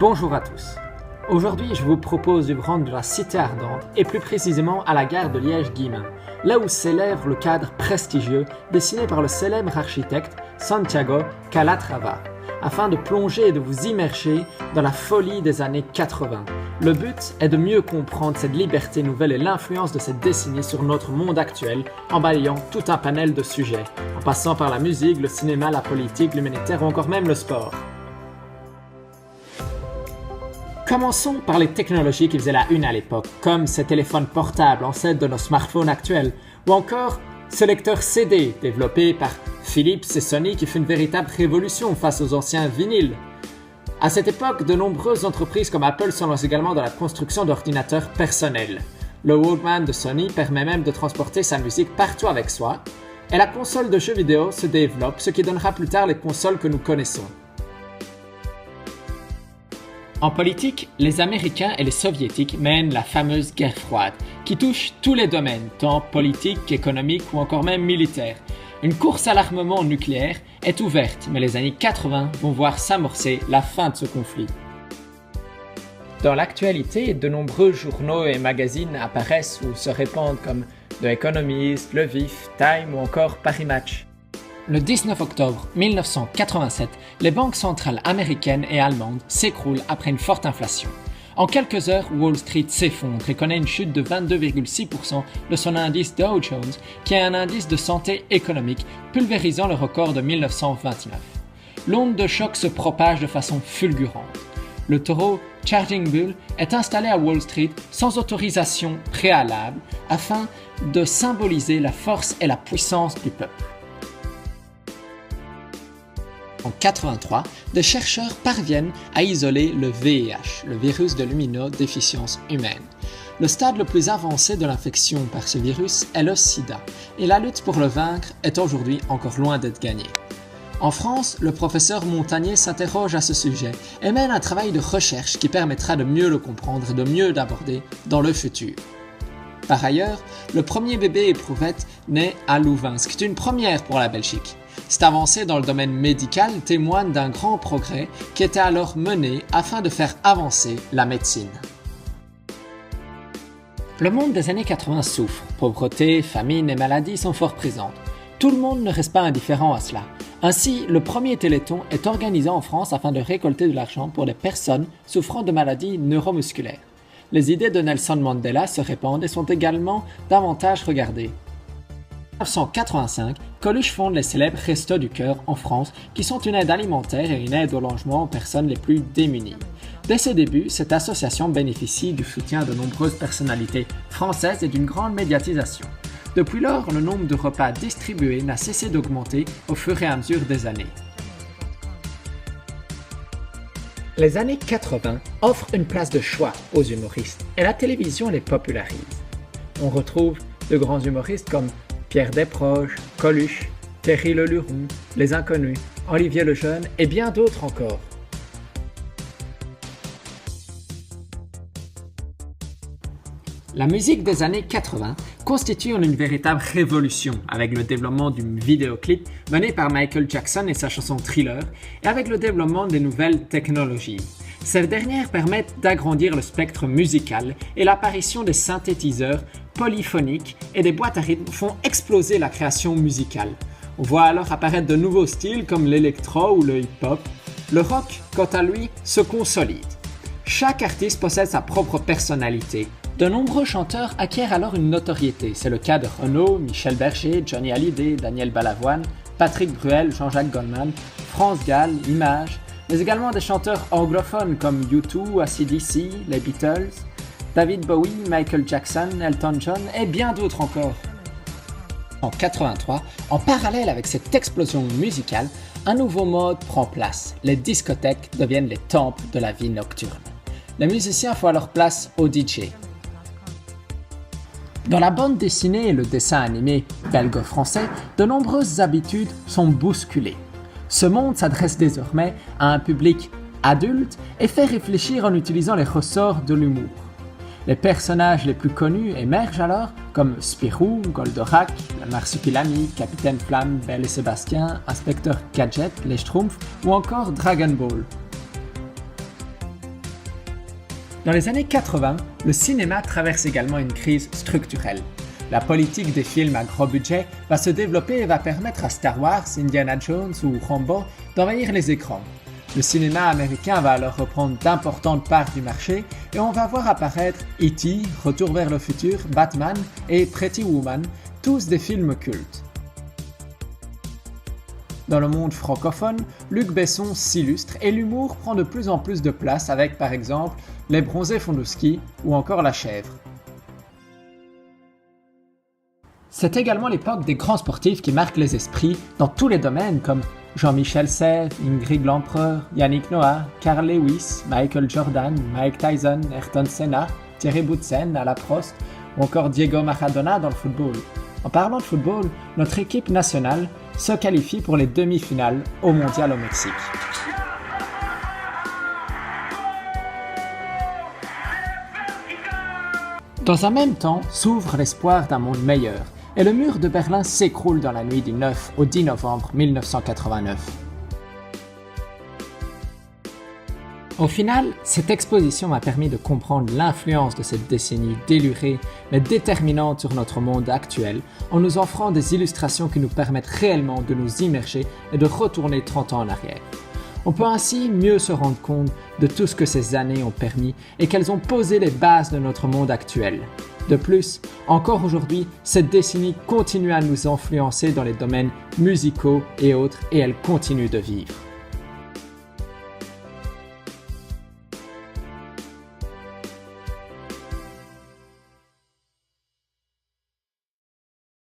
Bonjour à tous. Aujourd'hui, je vous propose de vous rendre de la Cité Ardente et plus précisément à la gare de Liège-Guillemins, là où s'élève le cadre prestigieux dessiné par le célèbre architecte Santiago Calatrava, afin de plonger et de vous immerger dans la folie des années 80. Le but est de mieux comprendre cette liberté nouvelle et l'influence de cette décennie sur notre monde actuel, en balayant tout un panel de sujets, en passant par la musique, le cinéma, la politique, l'humanitaire ou encore même le sport. Commençons par les technologies qui faisaient la une à l'époque, comme ces téléphones portables ancêtres de nos smartphones actuels, ou encore ce lecteur CD développé par Philips et Sony qui fut une véritable révolution face aux anciens vinyles. À cette époque, de nombreuses entreprises comme Apple se lancent également dans la construction d'ordinateurs personnels. Le Walkman de Sony permet même de transporter sa musique partout avec soi, et la console de jeux vidéo se développe, ce qui donnera plus tard les consoles que nous connaissons. En politique, les Américains et les Soviétiques mènent la fameuse guerre froide, qui touche tous les domaines, tant politiques qu'économiques ou encore même militaires. Une course à l'armement nucléaire est ouverte, mais les années 80 vont voir s'amorcer la fin de ce conflit. Dans l'actualité, de nombreux journaux et magazines apparaissent ou se répandent comme The Economist, Le Vif, Time ou encore Paris Match. Le 19 octobre 1987, les banques centrales américaines et allemandes s'écroulent après une forte inflation. En quelques heures, Wall Street s'effondre et connaît une chute de 22,6% de son indice Dow Jones, qui est un indice de santé économique, pulvérisant le record de 1929. L'onde de choc se propage de façon fulgurante. Le taureau Charging Bull est installé à Wall Street sans autorisation préalable afin de symboliser la force et la puissance du peuple. En 1983, des chercheurs parviennent à isoler le VIH, le virus de l'immunodéficience humaine. Le stade le plus avancé de l'infection par ce virus est le sida, et la lutte pour le vaincre est aujourd'hui encore loin d'être gagnée. En France, le professeur Montagnier s'interroge à ce sujet et mène un travail de recherche qui permettra de mieux le comprendre et de mieux l'aborder dans le futur. Par ailleurs, le premier bébé éprouvette naît à Louvain, ce qui est une première pour la Belgique. Cette avancée dans le domaine médical témoigne d'un grand progrès qui était alors mené afin de faire avancer la médecine. Le monde des années 80 souffre. Pauvreté, famine et maladies sont fort présentes. Tout le monde ne reste pas indifférent à cela. Ainsi, le premier Téléthon est organisé en France afin de récolter de l'argent pour des personnes souffrant de maladies neuromusculaires. Les idées de Nelson Mandela se répandent et sont également davantage regardées. En 1985, Coluche fonde les célèbres Restos du Cœur en France, qui sont une aide alimentaire et une aide au logement aux personnes les plus démunies. Dès ses débuts, cette association bénéficie du soutien de nombreuses personnalités françaises et d'une grande médiatisation. Depuis lors, le nombre de repas distribués n'a cessé d'augmenter au fur et à mesure des années. Les années 80 offrent une place de choix aux humoristes et la télévision les popularise. On retrouve de grands humoristes comme Pierre Desproges, Coluche, Thierry Leluron, Les Inconnus, Olivier Lejeune et bien d'autres encore. La musique des années 80 constitue une véritable révolution avec le développement du vidéoclip mené par Michael Jackson et sa chanson Thriller et avec le développement des nouvelles technologies. Ces dernières permettent d'agrandir le spectre musical et l'apparition des synthétiseurs polyphoniques et des boîtes à rythme font exploser la création musicale. On voit alors apparaître de nouveaux styles comme l'électro ou le hip-hop. Le rock, quant à lui, se consolide. Chaque artiste possède sa propre personnalité. De nombreux chanteurs acquièrent alors une notoriété. C'est le cas de Renaud, Michel Berger, Johnny Hallyday, Daniel Balavoine, Patrick Bruel, Jean-Jacques Goldman, France Gall, Image, mais également des chanteurs anglophones comme U2, AC/DC, les Beatles, David Bowie, Michael Jackson, Elton John et bien d'autres encore. En 1983, en parallèle avec cette explosion musicale, un nouveau mode prend place. Les discothèques deviennent les temples de la vie nocturne. Les musiciens font alors place aux DJ. Dans la bande dessinée et le dessin animé belgo-français, de nombreuses habitudes sont bousculées. Ce monde s'adresse désormais à un public adulte et fait réfléchir en utilisant les ressorts de l'humour. Les personnages les plus connus émergent alors, comme Spirou, Goldorak, la Marsupilami, Capitaine Flamme, Belle et Sébastien, Inspecteur Gadget, les Schtroumpfs ou encore Dragon Ball. Dans les années 80, le cinéma traverse également une crise structurelle. La politique des films à gros budget va se développer et va permettre à Star Wars, Indiana Jones ou Rambo d'envahir les écrans. Le cinéma américain va alors reprendre d'importantes parts du marché et on va voir apparaître E.T., Retour vers le futur, Batman et Pretty Woman, tous des films cultes. Dans le monde francophone, Luc Besson s'illustre et l'humour prend de plus en plus de place avec par exemple Les Bronzés font du ski ou encore La Chèvre. C'est également l'époque des grands sportifs qui marquent les esprits dans tous les domaines comme Jean-Michel Sèvres, Ingrid Lempereur, Yannick Noah, Carl Lewis, Michael Jordan, Mike Tyson, Ayrton Senna, Thierry Boutsen à la Prost ou encore Diego Maradona dans le football. En parlant de football, notre équipe nationale se qualifie pour les demi-finales au Mondial au Mexique. Dans un même temps s'ouvre l'espoir d'un monde meilleur et le mur de Berlin s'écroule dans la nuit du 9 au 10 novembre 1989. Au final, cette exposition m'a permis de comprendre l'influence de cette décennie délurée mais déterminante sur notre monde actuel en nous offrant des illustrations qui nous permettent réellement de nous immerger et de retourner 30 ans en arrière. On peut ainsi mieux se rendre compte de tout ce que ces années ont permis et qu'elles ont posé les bases de notre monde actuel. De plus, encore aujourd'hui, cette décennie continue à nous influencer dans les domaines musicaux et autres et elle continue de vivre.